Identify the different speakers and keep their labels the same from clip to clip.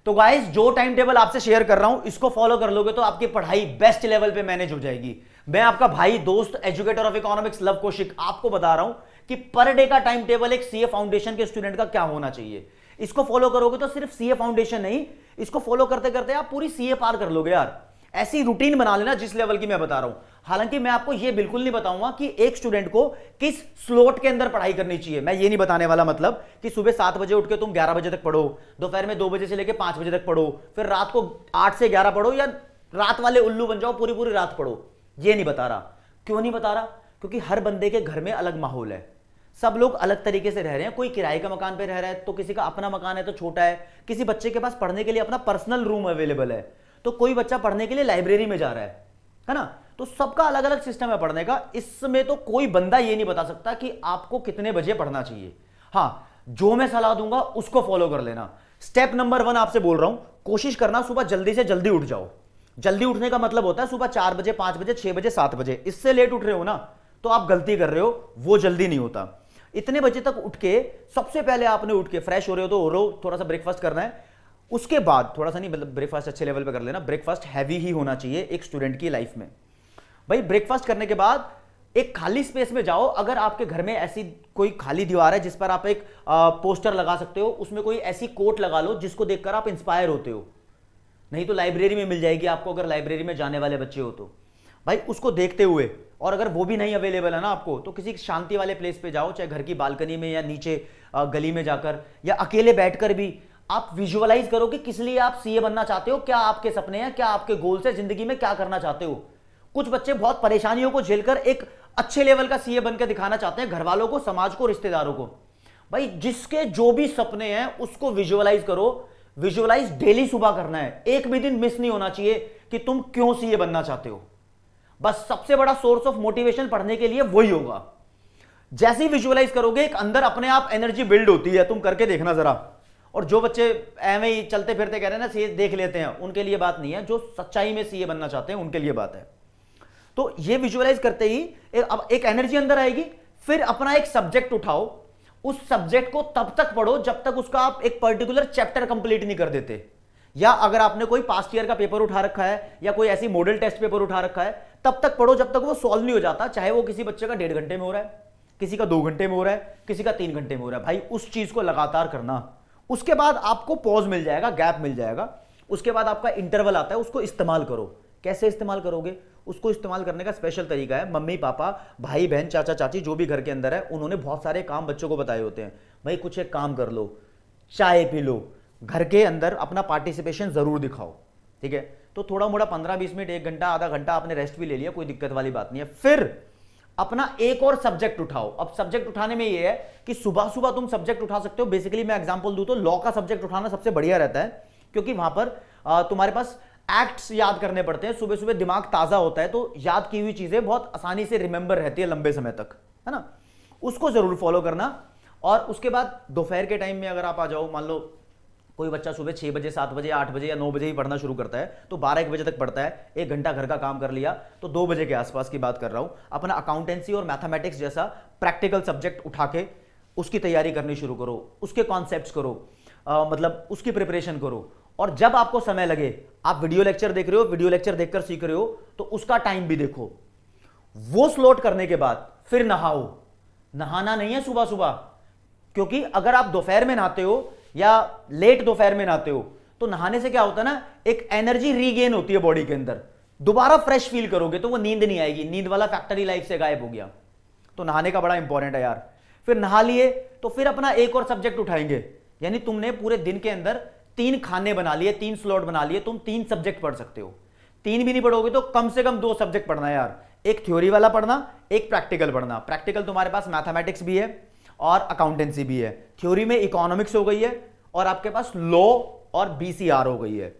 Speaker 1: तो गाइस जो time table आपसे शेयर कर रहा हूं इसको फॉलो कर लोगे तो आपकी पढ़ाई बेस्ट लेवल पे मैनेज हो जाएगी। मैं आपका भाई दोस्त educator of economics love Kaushik आपको बता रहा हूं कि पर डे का टाइम टेबल एक सीए फाउंडेशन के स्टूडेंट का क्या होना चाहिए। इसको फॉलो करोगे तो सिर्फ सीए फाउंडेशन नहीं, इसको फॉलो करते करते आप पूरी सीए पार कर लोगे यार। ऐसी रूटीन बना लेना जिस लेवल की मैं बता रहा हूं। हालांकि मैं आपको यह बिल्कुल नहीं बताऊंगा कि एक स्टूडेंट को किस स्लॉट के अंदर पढ़ाई करनी चाहिए। मैं ये नहीं बताने वाला मतलब कि सुबह 7 बजे उठ के तुम 11 बजे तक पढ़ो, दोपहर में 2 बजे से लेकर 5 बजे तक पढ़ो, फिर रात को 8 से 11 पढ़ो, या रात वाले उल्लू बन जाओ पूरी पूरी रात पढ़ो। ये नहीं बता रहा। क्यों नहीं बता रहा? क्योंकि हर बंदे के घर में अलग माहौल है, सब लोग अलग तरीके से रह रहे हैं। कोई किराए का मकान पे रह रहा है, तो किसी का अपना मकान है तो छोटा है, किसी बच्चे के पास पढ़ने के लिए अपना पर्सनल रूम अवेलेबल है, तो कोई बच्चा पढ़ने के लिए लाइब्रेरी में जा रहा है ना। तो सबका अलग अलग सिस्टम है पढ़ने का। इसमें तो कोई बंदा ये नहीं बता सकता कि आपको कितने बजे पढ़ना चाहिए। हाँ, जो मैं सलाह दूंगा उसको फॉलो कर लेना। स्टेप नंबर 1 आपसे बोल रहा हूं, कोशिश करना सुबह जल्दी से जल्दी उठ जाओ। जल्दी उठने का मतलब होता है सुबह 4 बजे, 5 बजे, 6 बजे, 7 बजे। इससे लेट उठ रहे हो ना तो आप गलती कर रहे हो, वो जल्दी नहीं होता। इतने बजे तक उठ के सबसे पहले आपने उठ के फ्रेश हो रहे हो तो हो रहे हो, थोड़ा सा ब्रेकफास्ट करना है। उसके बाद थोड़ा सा नहीं, मतलब ब्रेकफास्ट अच्छे लेवल पे कर लेना। ब्रेकफास्ट हैवी ही होना चाहिए एक स्टूडेंट की लाइफ में। भाई ब्रेकफास्ट करने के बाद एक खाली स्पेस में जाओ। अगर आपके घर में ऐसी कोई खाली दीवार है जिस पर आप एक पोस्टर लगा सकते हो, उसमें कोई ऐसी कोट लगा लो जिसको देखकर आप इंस्पायर होते हो। नहीं तो लाइब्रेरी में मिल जाएगी आपको, अगर लाइब्रेरी में जाने वाले बच्चे हो तो भाई उसको देखते हुए। और अगर वो भी नहीं अवेलेबल है ना आपको, तो किसी शांति वाले प्लेस पे जाओ, चाहे घर की बालकनी में या नीचे गली में जाकर, या अकेले बैठकर भी आप विजुअलाइज करो कि किस लिए आप सीए बनना चाहते हो, क्या आपके सपने हैं, क्या आपके गोल्स है जिंदगी में, क्या करना चाहते हो। कुछ बच्चे बहुत परेशानियों को झेलकर एक अच्छे लेवल का सीए बनकर दिखाना चाहते हैं, घर वालों को, समाज को, रिश्तेदारों को। भाई जिसके जो भी सपने हैं उसको विजुअलाइज करो। विजुअलाइज डेली सुबह करना है, एक भी दिन मिस नहीं होना चाहिए कि तुम क्यों सीए बनना चाहते हो। बस सबसे बड़ा सोर्स ऑफ मोटिवेशन पढ़ने के लिए वही होगा। जैसे ही विजुअलाइज करोगे एक अंदर अपने आप एनर्जी बिल्ड होती है, तुम करके देखना जरा। और जो बच्चे ऐਵੇਂ ही चलते फिरते कह रहे हैं ना सीए देख लेते हैं, उनके लिए बात नहीं है। जो सच्चाई में सीए बनना चाहते हैं उनके लिए बात है। तो ये विजुअलाइज करते ही अब एक एनर्जी अंदर आएगी। फिर अपना एक सब्जेक्ट उठाओ, उस सब्जेक्ट को तब तक पढ़ो जब तक उसका आप एक पर्टिकुलर चैप्टर कंप्लीट नहीं कर देते। या अगर आपने कोई पास्ट ईयर का पेपर उठा रखा है या कोई ऐसी मॉडल टेस्ट पेपर उठा रखा है, तब तक पढ़ो जब तक वो सॉल्व नहीं हो जाता। चाहे वो किसी बच्चे का 1.5 घंटे में हो रहा है, किसी का 2 घंटे में हो रहा है, किसी का 3 घंटे में हो रहा है। भाई उस चीज को लगातार करना। उसके बाद आपको पॉज मिल जाएगा, गैप मिल जाएगा। उसके बाद आपका इंटरवल आता है, उसको इस्तेमाल करो। कैसे इस्तेमाल करोगे? उसको इस्तेमाल करने का स्पेशल तरीका है। मम्मी पापा, भाई बहन, चाचा चाची, जो भी घर के अंदर है, उन्होंने बहुत सारे काम बच्चों को बताए होते हैं। भाई कुछ एक काम कर लो, चाय पी लो, घर के अंदर अपना पार्टिसिपेशन जरूर दिखाओ। ठीक है, तो थोड़ा मोड़ा 15-20 मिनट, 1 घंटा, आधा घंटा आपने रेस्ट भी ले लिया, कोई दिक्कत वाली बात नहीं है। फिर अपना एक और सब्जेक्ट उठाओ। अब सब्जेक्ट उठाने में ये है कि सुबह सुबह तुम सब्जेक्ट उठा सकते हो। बेसिकली मैं एग्जांपल दूं तो लॉ का सब्जेक्ट उठाना सबसे बढ़िया रहता है, क्योंकि वहां पर तुम्हारे पास एक्ट्स याद करने पड़ते हैं। सुबह सुबह दिमाग ताजा होता है, तो याद की हुई चीजें बहुत आसानी से रिमेंबर रहती है लंबे समय तक, है ना। उसको जरूर फॉलो करना। और उसके बाद दोपहर के टाइम में अगर आप आ जाओ, मान लो कोई बच्चा सुबह 6 बजे, 7 बजे, 8 बजे या 9 बजे ही पढ़ना शुरू करता है, तो 12-1 बजे तक पढ़ता है, 1 घंटा घर का काम कर लिया, तो 2 बजे के आसपास की बात कर रहा हूं, अपना अकाउंटेंसी और मैथमेटिक्स जैसा प्रैक्टिकल सब्जेक्ट उठा के उसकी तैयारी करनी शुरू करो, उसके कॉन्सेप्ट्स करो, मतलब उसकी प्रिपरेशन करो। और जब आपको समय लगे, आप वीडियो लेक्चर देख रहे हो, वीडियो लेक्चर देखकर सीख रहे हो, तो उसका टाइम भी देखो। वो स्लॉट करने के बाद फिर नहाओ। नहाना नहीं है सुबह सुबह, क्योंकि अगर आप दोपहर में नहाते हो या लेट दोपहर में नहाते हो, तो नहाने से क्या होता है ना, एक एनर्जी रीगेन होती है बॉडी के अंदर, दोबारा फ्रेश फील करोगे, तो वो नींद नहीं आएगी, नींद वाला फैक्टर ही लाइफ से गायब हो गया। तो नहाने का बड़ा इंपॉर्टेंट है यार। फिर नहा लिए तो फिर अपना एक और सब्जेक्ट उठाएंगे, यानी तुमने पूरे दिन के अंदर 3 खाने बना लिए, 3 स्लॉट बना लिए, तुम 3 सब्जेक्ट पढ़ सकते हो। 3 भी नहीं पढ़ोगे तो कम से कम 2 सब्जेक्ट पढ़ना है यार। एक थ्योरी वाला पढ़ना, एक प्रैक्टिकल पढ़ना। प्रैक्टिकल तुम्हारे पास मैथमेटिक्स भी है और अकाउंटेंसी भी है। थ्योरी में इकोनॉमिक्स हो गई है और आपके पास लॉ और बीसीआर हो गई है,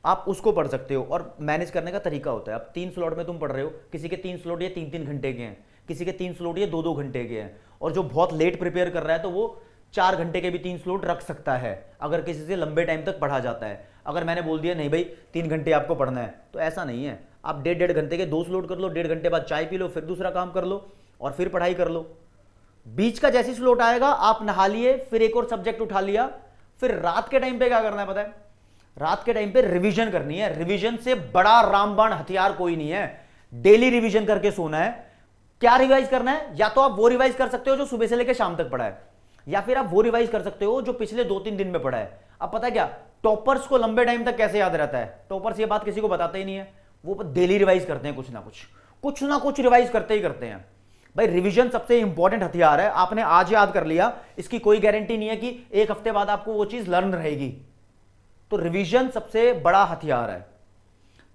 Speaker 1: आप उसको पढ़ सकते हो। और मैनेज करने का तरीका होता है, अब 3 स्लॉट में तुम पढ़ रहे हो, किसी के 3 स्लॉट ये 3-3 घंटे के हैं, किसी के 3 स्लॉट ये 2-2 घंटे के हैं, और जो बहुत लेट प्रिपेयर कर रहा है तो वो 4 घंटे के भी 3 स्लॉट रख सकता है, अगर किसी से लंबे टाइम तक पढ़ा जाता है। अगर मैंने बोल दिया नहीं भाई 3 घंटे आपको पढ़ना है, तो ऐसा नहीं है। आप 1.5 घंटे के 2 स्लॉट कर लो, 1.5 घंटे बाद चाय पी लो, फिर दूसरा काम कर लो और फिर पढ़ाई कर लो। बीच का जैसी स्लॉट आएगा आप नहा लिए, फिर एक और सब्जेक्ट उठा लिया। फिर रात के टाइम पे क्या करना है पता है? रात के टाइम पे रिवीजन करनी है। रिवीजन से बड़ा रामबाण हथियार कोई नहीं है। डेली रिवीजन करके सोना है। क्या रिवाइज करना है? या तो आप वो रिवाइज कर सकते हो जो सुबह से लेकर शाम तक पढ़ा है, या फिर आप वो रिवाइज कर सकते हो जो पिछले 2-3 दिन में पढ़ा है। अब पता है क्या, टॉपर्स को लंबे टाइम तक कैसे याद रहता है? टॉपर्स ये बात किसी को बताते ही नहीं है, वो डेली रिवाइज करते हैं, कुछ ना कुछ रिवाइज करते ही करते हैं। भाई रिवीजन सबसे इंपॉर्टेंट हथियार है। आपने आज याद कर लिया, इसकी कोई गारंटी नहीं है कि एक हफ्ते बाद आपको वो चीज लर्न रहेगी। तो रिवीजन सबसे बड़ा हथियार है।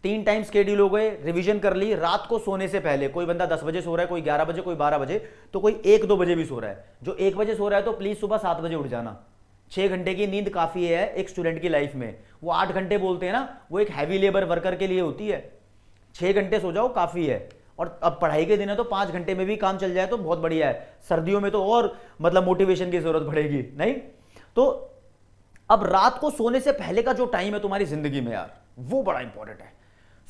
Speaker 1: 3 टाइम स्केड्यूल हो गए, रिवीजन कर ली। रात को सोने से पहले कोई बंदा 10 बजे सो रहा है, कोई 11 बजे, कोई 12 बजे, तो कोई 1-2 बजे भी सो रहा है। जो 1 बजे सो रहा है तो प्लीज सुबह 7 बजे उठ जाना। 6 घंटे की नींद काफी है एक स्टूडेंट की लाइफ में। वो 8 घंटे बोलते हैं ना, वो एक हैवी लेबर वर्कर के लिए होती है। 6 घंटे सो जाओ काफी है। और अब पढ़ाई के दिन है तो 5 घंटे में भी काम चल जाए तो बहुत बढ़िया है। सर्दियों में तो और मतलब मोटिवेशन की जरूरत पड़ेगी नहीं। तो अब रात को सोने से पहले का जो टाइम है तुम्हारी जिंदगी में यार, वो बड़ा इंपॉर्टेंट है।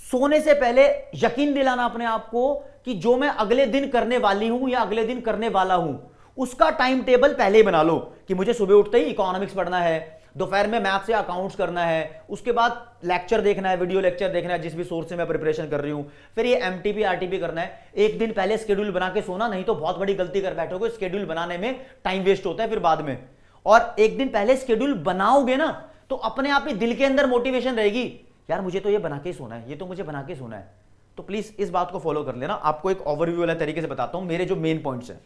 Speaker 1: सोने से पहले यकीन दिलाना अपने आप को कि जो मैं अगले दिन करने वाली हूं या अगले दिन करने वाला हूं, उसका टाइम टेबल पहले ही बना लो कि मुझे सुबह उठते ही इकोनॉमिक्स पढ़ना है, दोपहर में मैथ्स या अकाउंट्स करना है, उसके बाद लेक्चर देखना है, वीडियो लेक्चर देखना है जिस भी सोर्स से मैं प्रिपरेशन कर रही हूं, फिर ये एमटीपी आरटीपी करना है। एक दिन पहले स्केड्यूल बना के सोना, नहीं तो बहुत बड़ी गलती कर बैठोगे। स्केड्यूल बनाने में टाइम वेस्ट होता है फिर बाद में। और एक दिन पहले स्केड्यूल बनाओगे ना तो अपने आप ही दिल के अंदर मोटिवेशन रहेगी, यार मुझे तो ये बना के सोना है, ये तो मुझे बना के सोना है। तो प्लीज इस बात को फॉलो कर लेना। आपको एक ओवरव्यू वाला तरीके से बताता हूं, मेरे जो मेन पॉइंट्स हैं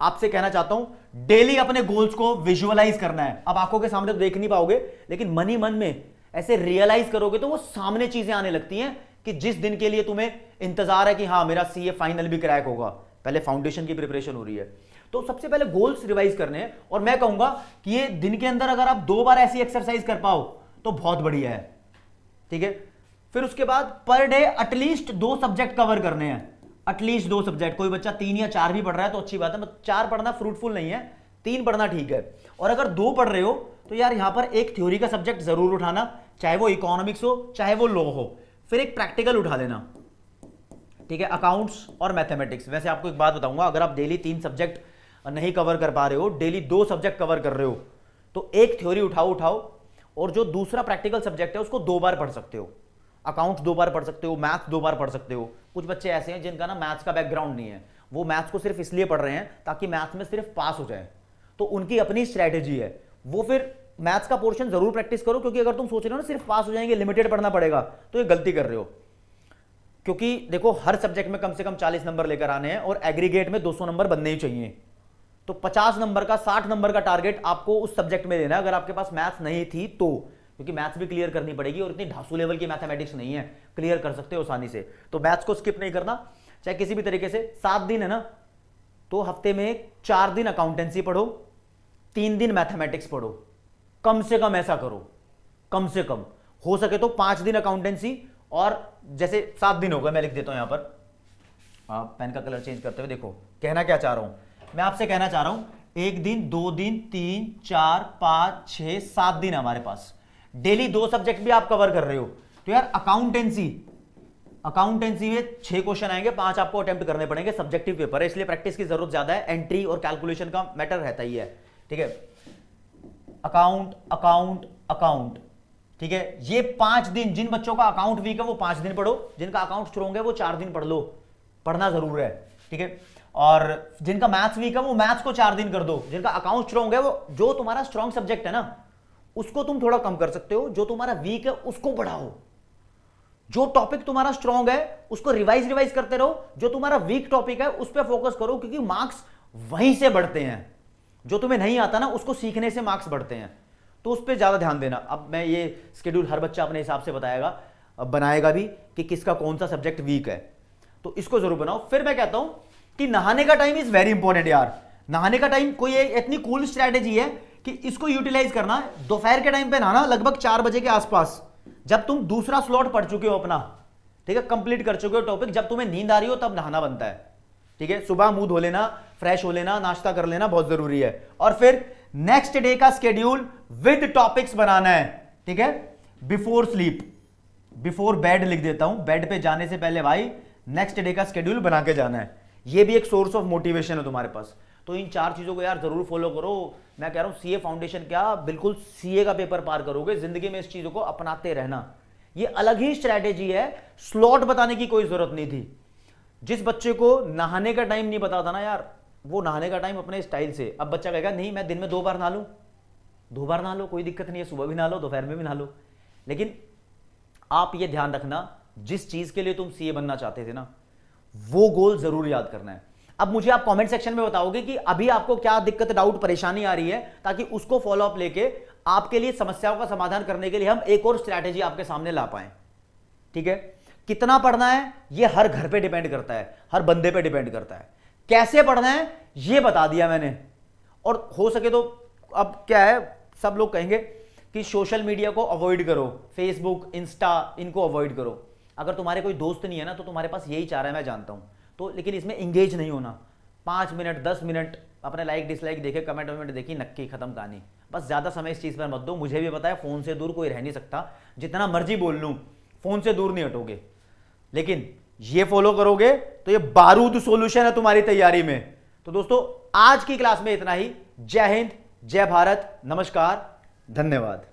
Speaker 1: आपसे कहना चाहता हूं। डेली अपने गोल्स को विजुअलाइज करना है। अब आंखों के सामने तो देख नहीं पाओगे, लेकिन मन ही मन में ऐसे रियलाइज करोगे तो वो सामने चीजें आने लगती हैं कि जिस दिन के लिए तुम्हें इंतजार है कि हाँ मेरा सीए फाइनल भी क्रैक होगा। पहले फाउंडेशन की प्रिपरेशन हो रही है, तो सबसे पहले गोल्स रिवाइज करने हैं। और मैं कहूंगा कि ये दिन के अंदर अगर आप 2 बार ऐसी एक्सरसाइज कर पाओ तो बहुत बढ़िया है, ठीक है। फिर उसके बाद per day at least 2 subject cover करने हैं। At least 2 subject. कोई बच्चा 3 या 4 भी पढ़ रहा है तो अच्छी बात है, 4 पढ़ना फ्रूटफुल नहीं है, 3 पढ़ना ठीक है। और अगर 2 पढ़ रहे हो तो यार यहां पर एक थ्योरी का सब्जेक्ट जरूर उठाना, चाहे वो इकोनॉमिक्स हो चाहे वो लॉ हो। फिर एक प्रैक्टिकल उठा लेना, ठीक है, अकाउंट्स और मैथमेटिक्स। वैसे आपको एक बात बताऊंगा, अगर आप डेली 3 सब्जेक्ट नहीं कवर कर पा रहे हो, डेली 2 सब्जेक्ट कवर कर रहे हो, तो एक थ्योरी उठाओ और जो दूसरा प्रैक्टिकल सब्जेक्ट है उसको 2 बार पढ़ सकते हो। अकाउंट्स 2 बार पढ़ सकते हो, मैथ्स 2 बार पढ़ सकते हो। कुछ बच्चे ऐसे हैं जिनका ना मैथ्स का बैकग्राउंड नहीं है, वो मैथ्स को सिर्फ इसलिए पढ़ रहे हैं ताकि मैथ्स में सिर्फ पास हो जाए, तो उनकी अपनी स्ट्रैटेजी है। वो फिर मैथ्स का पोर्शन जरूर प्रैक्टिस करो, क्योंकि अगर तुम सोच रहे हो ना सिर्फ पास हो जाएंगे, लिमिटेड पढ़ना पड़ेगा, तो ये गलती कर रहे हो। क्योंकि देखो हर सब्जेक्ट में कम से कम 40 नंबर लेकर आने हैं और एग्रीगेट में 200 नंबर बनने ही चाहिए। तो 50 नंबर का 60 नंबर का टारगेट आपको उस सब्जेक्ट में देना है अगर आपके पास मैथ्स नहीं थी तो, क्योंकि मैथ्स भी क्लियर करनी पड़ेगी और इतनी ढासू लेवल की मैथमेटिक्स नहीं है, क्लियर कर सकते हो आसानी से। तो मैथ्स को स्किप नहीं करना, चाहे किसी भी तरीके से। 7 दिन है ना, तो हफ्ते में 4 दिन अकाउंटेंसी पढ़ो, 3 दिन मैथमेटिक्स पढ़ो, कम से कम ऐसा करो। कम से कम हो सके तो 5 दिन अकाउंटेंसी, और जैसे 7 दिन हो गए, मैं लिख देता हूं यहां पर, पेन का कलर चेंज करते हुए देखो कहना क्या चाह रहा हूं। मैं आपसे कहना चाह रहा हूं 1 दिन 2 दिन 3 4 5 6 7 दिन हमारे पास, डेली 2 सब्जेक्ट भी आप कवर कर रहे हो। तो यार अकाउंटेंसी में 6 क्वेश्चन आएंगे, 5 आपको अटेम्प्ट करने पड़ेंगे। सब्जेक्टिव पेपर है इसलिए प्रैक्टिस की जरूरत ज्यादा है, एंट्री और कैलकुलेशन का मैटर रहता ही है, ठीक है। अकाउंट, ठीक है। ये 5 दिन, जिन बच्चों का अकाउंट वीक है वो 5 दिन पढ़ो, जिनका अकाउंट स्ट्रॉन्ग है वो 4 दिन पढ़ लो, पढ़ना जरूर है, ठीक है। और जिनका मैथ्स वीक है वो मैथ्स को 4 दिन कर दो, जिनका अकाउंट स्ट्रॉन्ग है वो, जो तुम्हारा स्ट्रॉन्ग सब्जेक्ट है ना उसको तुम थोड़ा कम कर सकते हो, जो तुम्हारा वीक है उसको बढ़ाओ। जो टॉपिक तुम्हारा स्ट्रॉन्ग है उसको रिवाइज करते रहो, जो तुम्हारा वीक टॉपिक है उस पर फोकस करो, क्योंकि मार्क्स वहीं से बढ़ते हैं। जो तुम्हें नहीं आता ना उसको सीखने से मार्क्स बढ़ते हैं, तो उस पर ज्यादा ध्यान देना। अब मैं ये शेड्यूल हर बच्चा अपने हिसाब से बनाएगा भी कि किसका कौन सा सब्जेक्ट वीक है, तो इसको जरूर बनाओ। फिर मैं कहता हूं कि नहाने का टाइम इज वेरी इंपॉर्टेंट यार। नहाने का टाइम कोई इतनी कूल स्ट्रैटेजी है कि इसको यूटिलाइज करना। दोपहर के टाइम पे नहाना, लगभग 4 बजे के आसपास, जब तुम दूसरा स्लॉट पढ़ चुके हो अपना, ठीक है, कंप्लीट कर चुके हो टॉपिक, जब तुम्हें नींद आ रही हो तब नहाना बनता है, ठीक है। सुबह मुंह धो लेना, फ्रेश हो लेना, नाश्ता कर लेना, बहुत जरूरी है। और फिर नेक्स्ट डे का स्केड्यूल विद टॉपिक्स बनाना है, ठीक है। बिफोर स्लीप, बिफोर बेड लिख देता हूं, बेड पे जाने से पहले भाई नेक्स्ट डे का स्केड्यूल बना के जाना है। ये भी एक सोर्स ऑफ मोटिवेशन है तुम्हारे पास। तो इन 4 चीजों को यार जरूर फॉलो करो, मैं कह रहा हूं सीए फाउंडेशन क्या, बिल्कुल सीए का पेपर पार करोगे, जिंदगी में इस चीजों को अपनाते रहना। ये अलग ही स्ट्रैटेजी है, स्लॉट बताने की कोई जरूरत नहीं थी। जिस बच्चे को नहाने का टाइम नहीं पता था ना यार, वो नहाने का टाइम अपने स्टाइल से, अब बच्चा कहेगा नहीं मैं दिन में 2 बार नहा लूं, 2 बार नहा लो, कोई दिक्कत नहीं है, सुबह भी नहा लो, दोपहर में भी नहा लो। लेकिन आप ये ध्यान रखना, जिस चीज के लिए तुम सीए बनना चाहते थे ना, वो गोल जरूर याद करना है। अब मुझे आप कमेंट सेक्शन में बताओगे कि अभी आपको क्या दिक्कत, डाउट, परेशानी आ रही है, ताकि उसको फॉलो अप लेके आपके लिए समस्याओं का समाधान करने के लिए हम एक और स्ट्रैटेजी आपके सामने ला पाए। ठीक है, कितना पढ़ना है ये हर घर पे डिपेंड करता है, हर बंदे पे डिपेंड करता है। कैसे पढ़ना है ये बता दिया मैंने। और हो सके तो अब क्या है, सब लोग कहेंगे कि सोशल मीडिया को अवॉइड करो, फेसबुक, इंस्टा, इनको अवॉइड करो। अगर तुम्हारे कोई दोस्त नहीं है ना, तो तुम्हारे पास यही चाह रहा है, मैं जानता हूं, तो लेकिन इसमें इंगेज नहीं होना। 5 मिनट 10 मिनट अपने लाइक डिसलाइक देखे, कमेंट वमेंट देखी, नक्की, खत्म कहानी। बस ज्यादा समय इस चीज पर मत दो। मुझे भी पता है फोन से दूर कोई रह नहीं सकता, जितना मर्जी बोल लूं फोन से दूर नहीं हटोगे। लेकिन ये फॉलो करोगे तो ये बारूद सॉल्यूशन है तुम्हारी तैयारी में। तो दोस्तों आज की क्लास में इतना ही। जय हिंद, जय भारत, नमस्कार, धन्यवाद।